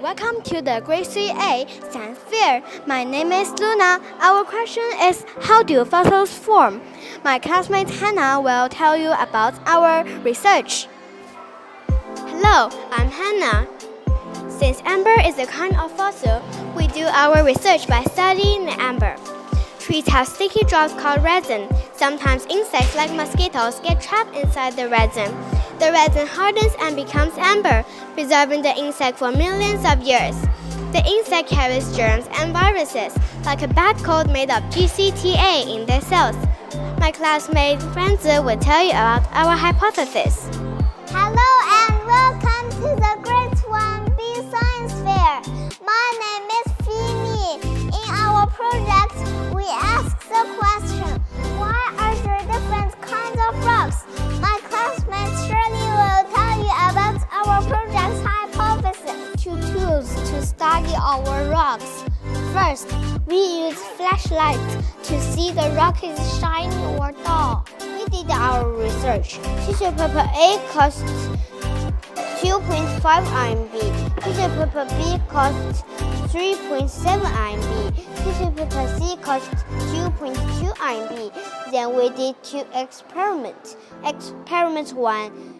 welcome to the Grade 3A Science Fair. My name is Luna. Our question is, how do fossils form? My classmate Hannah will tell you about our research. Hello, I'm Hannah. Since amber is a kind of fossil, we do our research by studying the amber. Trees have sticky drops called resin. Sometimes insects like mosquitoes get trapped inside the resin. The resin hardens and becomes amber, preserving the insect for millions of years. The insect carries germs and viruses, like a bad cold made of GCTA in their cells. My classmate Franzi will tell you about our hypothesis. Hello and welcome to the Grade 1B Science Fair. My name is Fimi. In our project, we ask the question, why are there different kinds of rocks? My classmate Shirley will tell you about our project's hypothesis. Two tools to study our rocks. First, we use flashlights to see the rock is shiny or dull. We did our research. Tissue paper A costs 2.5 RMB. Tissue paper B costs 3.7 RMB. Tissue paper C costs 2.2 RMB. Then we did two experiments. Experiment 1.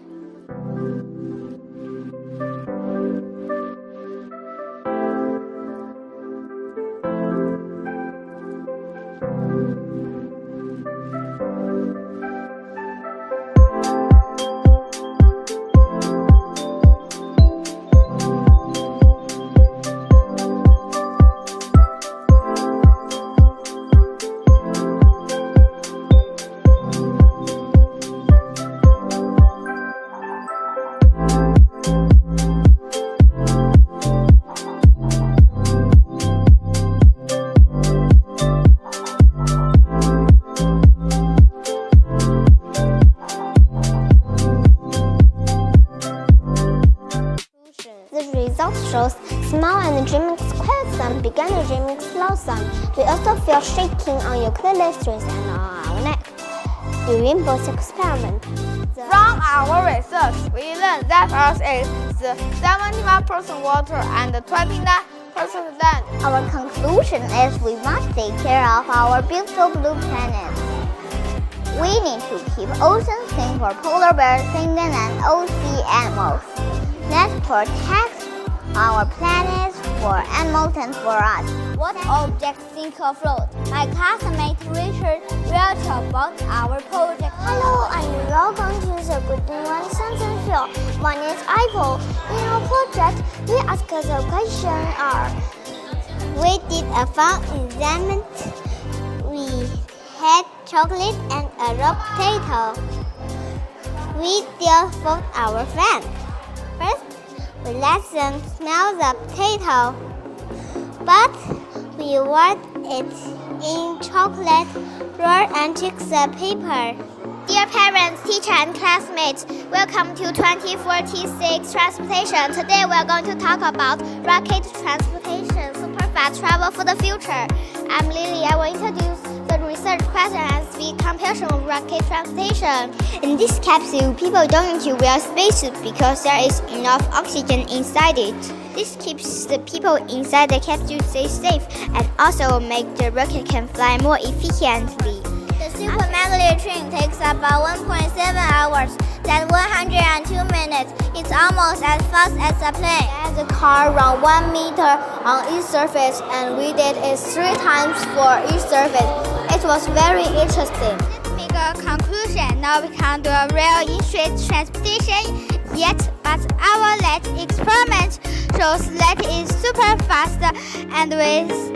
The result shows small energy mix quiescent, big energy mix slow-some. We also feel shaking on ukulele strings and on our neck during both experiments. From our research, we learned that Earth is 71% water and 29% land. Our conclusion is we must take care of our beautiful blue planet. We need to keep oceans clean for polar bears, penguins, and ocean animals. Let's protect our planet for animals and for us. What objects think of float? My classmate Richard will talk about our project. Hello, and welcome to the Grade 1 Science Fair. My name is Apple. In our project, we ask the question We did a fun experiment. We had chocolate and a raw potato. We still fought our friend. First, we let them smell the potato, but we wrapped it in chocolate roll and took the paper. Dear parents, teacher, and classmates, welcome to 2046 Transportation. Today we are going to talk about rocket transportation, super fast travel for the future. I'm Lily. I will introduce the research question and speed comparison of rocket transportation. In this capsule, people don't need to wear spacesuits because there is enough oxygen inside it. This keeps the people inside the capsule safe and also make the rocket can fly more efficiently. The Super Maglev train takes about 1.7 hours, that's 102 minutes. It's almost as fast as a plane. The car runs 1 meter on each surface, and we did it 3 times for each surface. It was very interesting. Let's make a conclusion. Now we can't do a real in-street transportation yet, but our lab experiment shows that it's super fast and with